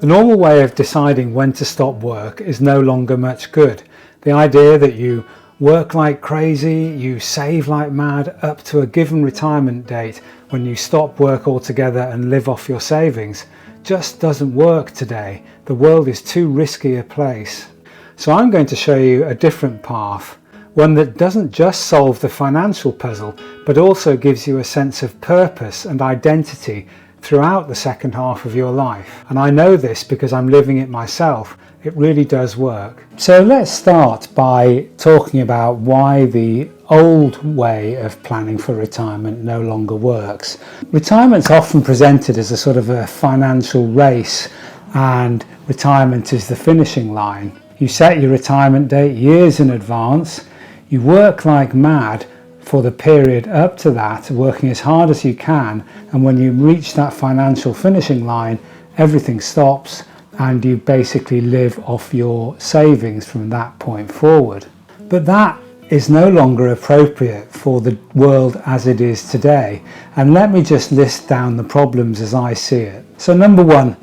The normal way of deciding when to stop work is no longer much good. The idea that you work like crazy, you save like mad up to a given retirement date when you stop work altogether and live off your savings just doesn't work today. The world is too risky a place. So I'm going to show you a different path, one that doesn't just solve the financial puzzle, but also gives you a sense of purpose and identity throughout the second half of your life. And I know this because I'm living it myself. It really does work. So let's start by talking about why the old way of planning for retirement no longer works. Retirement's often presented as a sort of a financial race, and retirement is the finishing line. You set your retirement date years in advance, you work like mad for the period up to that, working as hard as you can, and when you reach that financial finishing line, everything stops and you basically live off your savings from that point forward. But that is no longer appropriate for the world as it is today, and let me just list down the problems as I see it. So number one,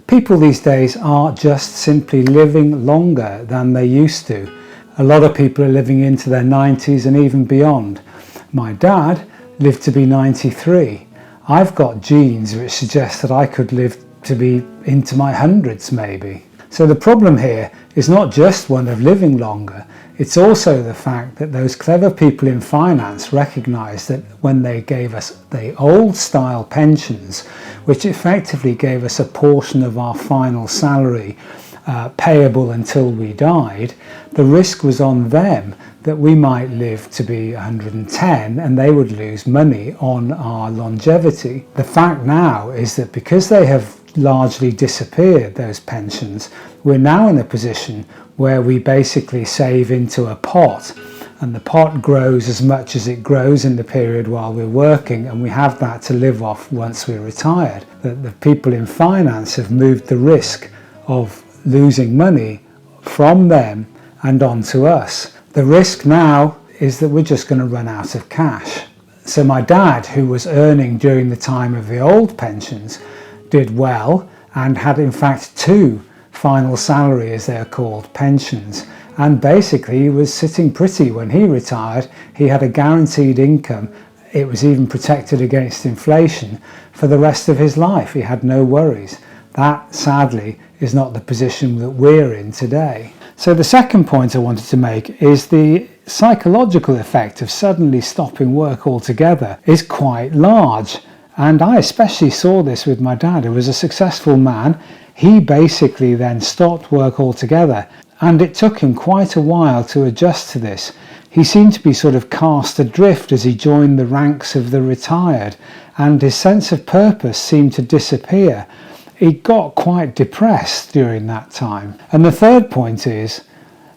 people these days are just simply living longer than they used to. A lot of people are living into their 90s and even beyond. My dad lived to be 93. I've got genes which suggest that I could live to be into my hundreds maybe. So the problem here is not just one of living longer, it's also the fact that those clever people in finance recognised that when they gave us the old style pensions, which effectively gave us a portion of our final salary payable until we died, the risk was on them that we might live to be 110 and they would lose money on our longevity. The fact now is that because they have largely disappeared, those pensions, we're now in a position where we basically save into a pot, and the pot grows as much as it grows in the period while we're working, and we have that to live off once we're retired. That the people in finance have moved the risk of losing money from them and onto us. The risk now is that we're just going to run out of cash. So my dad, who was earning during the time of the old pensions, did well and had in fact two final salary, as they're called, pensions, and basically he was sitting pretty when he retired. He had a guaranteed income. It was even protected against inflation for the rest of his life. He had no worries. That sadly is not the position that we're in today. So the second point I wanted to make is the psychological effect of suddenly stopping work altogether is quite large. And I especially saw this with my dad, who was a successful man. He basically then stopped work altogether, and it took him quite a while to adjust to this. He seemed to be sort of cast adrift as he joined the ranks of the retired, and his sense of purpose seemed to disappear. He got quite depressed during that time. And the third point is,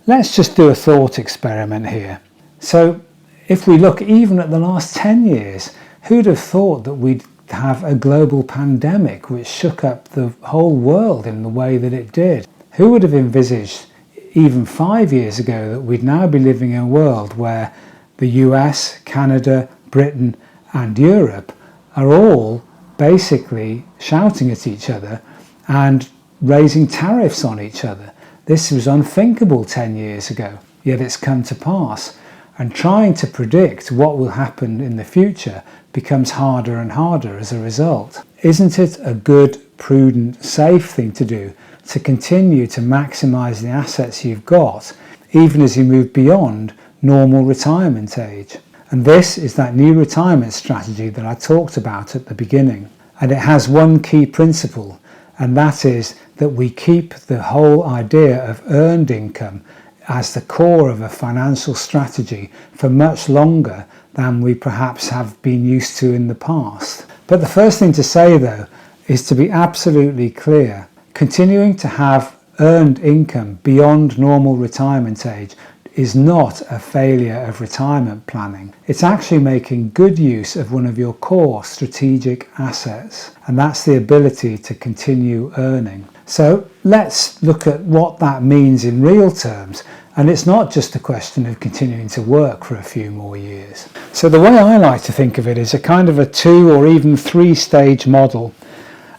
let's just do a thought experiment here. So if we look even at the last 10 years, who'd have thought that we'd have a global pandemic which shook up the whole world in the way that it did? Who would have envisaged even 5 years ago that we'd now be living in a world where the US, Canada, Britain and Europe are all basically shouting at each other and raising tariffs on each other? This was unthinkable 10 years ago, yet it's come to pass. And trying to predict what will happen in the future becomes harder and harder as a result. Isn't it a good, prudent, safe thing to do to continue to maximise the assets you've got, even as you move beyond normal retirement age? And this is that new retirement strategy that I talked about at the beginning. And it has one key principle, and that is that we keep the whole idea of earned income as the core of a financial strategy for much longer than we perhaps have been used to in the past. But the first thing to say, though, is to be absolutely clear. Continuing to have earned income beyond normal retirement age is not a failure of retirement planning. It's actually making good use of one of your core strategic assets, and that's the ability to continue earning. So let's look at what that means in real terms. And it's not just a question of continuing to work for a few more years. So the way I like to think of it is a kind of a 2 or even 3 stage model.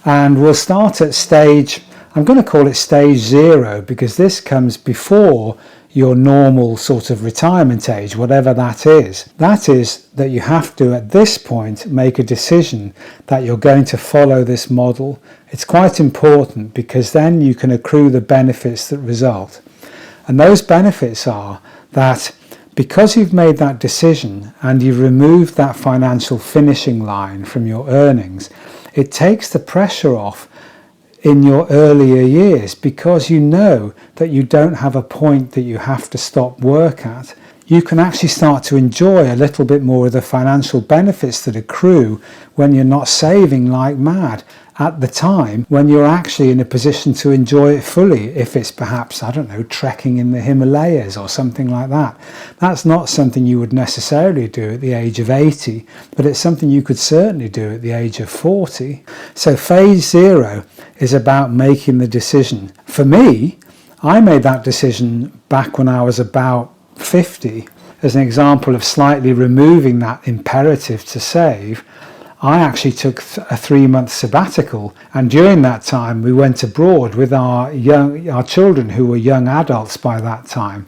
And we'll start at stage I'm going to call it stage 0 because this comes before your normal sort of retirement age, whatever that is. That is that you have to, at this point, make a decision that you're going to follow this model. It's quite important because then you can accrue the benefits that result. And those benefits are that because you've made that decision and you've removed that financial finishing line from your earnings, it takes the pressure off in your earlier years because you know that you don't have a point that you have to stop work at. You can actually start to enjoy a little bit more of the financial benefits that accrue when you're not saving like mad at the time when you're actually in a position to enjoy it fully. If it's perhaps, I don't know, trekking in the Himalayas or something like that. That's not something you would necessarily do at the age of 80, but it's something you could certainly do at the age of 40. So phase 0 is about making the decision. For me, I made that decision back when I was about 50. As an example of slightly removing that imperative to save, I actually took a 3-month sabbatical, and during that time we went abroad with our children who were young adults by that time,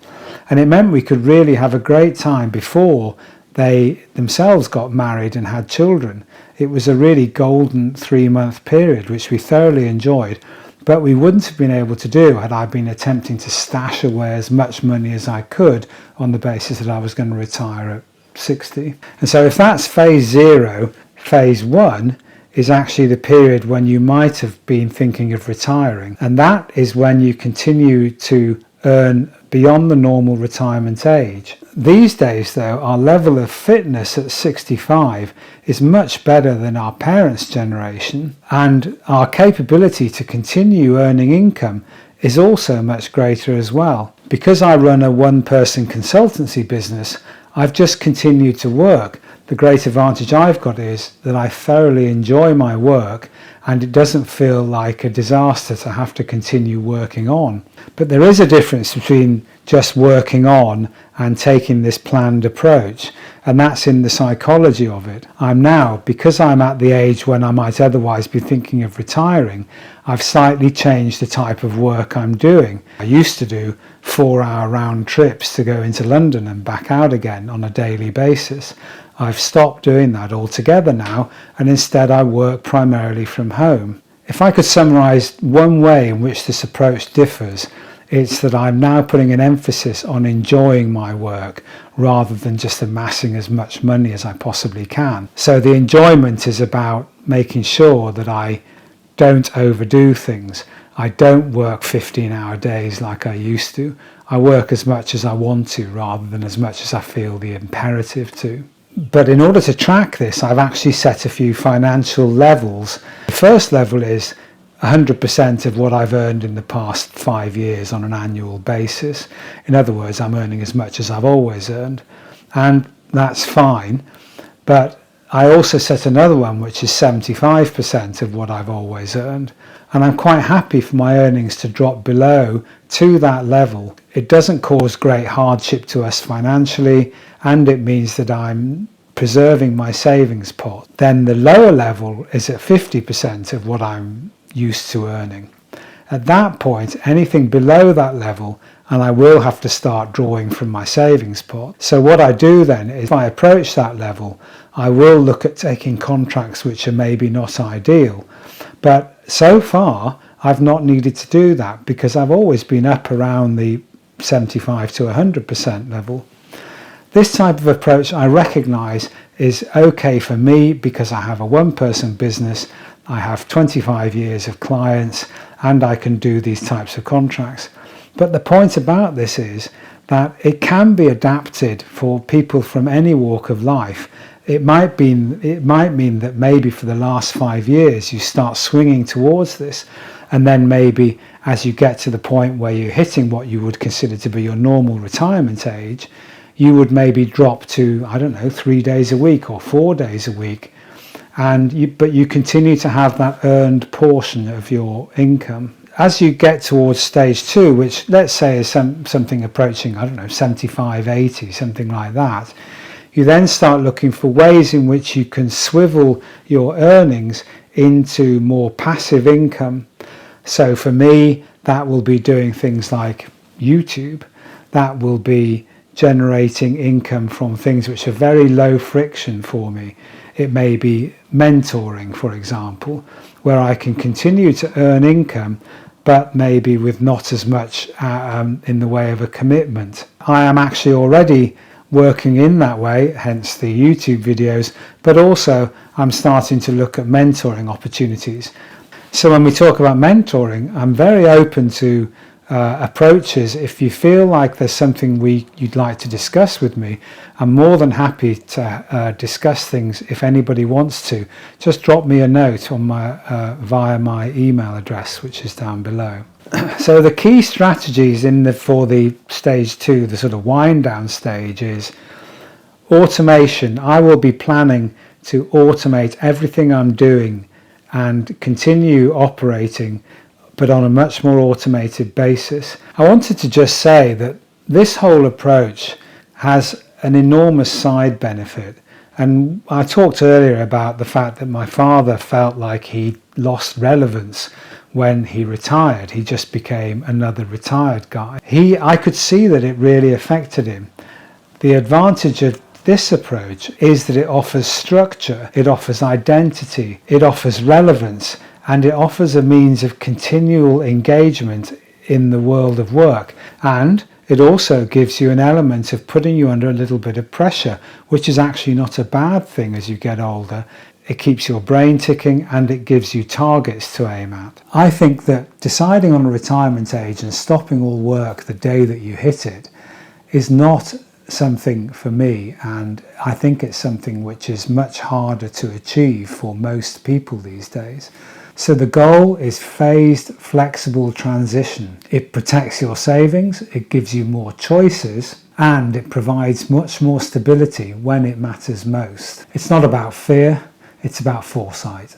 and it meant we could really have a great time before they themselves got married and had children. It was a really golden 3-month period which we thoroughly enjoyed, but we wouldn't have been able to do had I been attempting to stash away as much money as I could on the basis that I was going to retire at 60. And so if that's phase 0, phase 1 is actually the period when you might have been thinking of retiring, and that is when you continue to earn beyond the normal retirement age. These days though, our level of fitness at 65 is much better than our parents' generation, and our capability to continue earning income is also much greater as well. Because I run a one-person consultancy business, I've just continued to work. The great advantage I've got is that I thoroughly enjoy my work and it doesn't feel like a disaster to have to continue working on. But there is a difference between just working on and taking this planned approach, and that's in the psychology of it. I'm now, because I'm at the age when I might otherwise be thinking of retiring, I've slightly changed the type of work I'm doing. I used to do 4-hour round trips to go into London and back out again on a daily basis. I've stopped doing that altogether now, and instead I work primarily from home. If I could summarise one way in which this approach differs, it's that I'm now putting an emphasis on enjoying my work rather than just amassing as much money as I possibly can. So the enjoyment is about making sure that I don't overdo things. I don't work 15-hour days like I used to. I work as much as I want to rather than as much as I feel the imperative to. But in order to track this, I've actually set a few financial levels. The first level is 100% of what I've earned in the past 5 years on an annual basis. In other words, I'm earning as much as I've always earned, and that's fine. But I also set another one which is 75% of what I've always earned, and I'm quite happy for my earnings to drop below to that level. It doesn't cause great hardship to us financially, and it means that I'm preserving my savings pot. Then the lower level is at 50% of what I'm used to earning. At that point, anything below that level, and I will have to start drawing from my savings pot. So what I do then is, if I approach that level, I will look at taking contracts which are maybe not ideal. But so far, I've not needed to do that because I've always been up around the 75 to 100% level. This type of approach I recognise is okay for me because I have a one-person business, I have 25 years of clients, and I can do these types of contracts. But the point about this is that it can be adapted for people from any walk of life. It might mean that maybe for the last 5 years you start swinging towards this, and then maybe as you get to the point where you're hitting what you would consider to be your normal retirement age, you would maybe drop to, I don't know, 3 days a week or 4 days a week, but you continue to have that earned portion of your income. As you get towards stage 2, which let's say is something approaching, I don't know, 75, 80, something like that, you then start looking for ways in which you can swivel your earnings into more passive income. So for me, that will be doing things like YouTube, that will be generating income from things which are very low friction for me. It may be mentoring, for example, where I can continue to earn income, but maybe with not as much in the way of a commitment. I am actually already working in that way, hence the YouTube videos, but also I'm starting to look at mentoring opportunities. So when we talk about mentoring, I'm very open to approaches. If you feel like there's something you'd like to discuss with me, I'm more than happy to discuss things. If anybody wants to, just drop me a note on via my email address, which is down below. So the key strategies for the stage 2, the sort of wind down stage, is automation. I will be planning to automate everything I'm doing and continue operating, but on a much more automated basis. I wanted to just say that this whole approach has an enormous side benefit. And I talked earlier about the fact that my father felt like he lost relevance when he retired. He just became another retired guy. I could see that it really affected him. The advantage of this approach is that it offers structure, it offers identity, it offers relevance, and it offers a means of continual engagement in the world of work. And it also gives you an element of putting you under a little bit of pressure, which is actually not a bad thing as you get older. It keeps your brain ticking and it gives you targets to aim at. I think that deciding on a retirement age and stopping all work the day that you hit it is not something for me, and I think it's something which is much harder to achieve for most people these days. So the goal is phased, flexible transition. It protects your savings, it gives you more choices, and it provides much more stability when it matters most. It's not about fear, it's about foresight.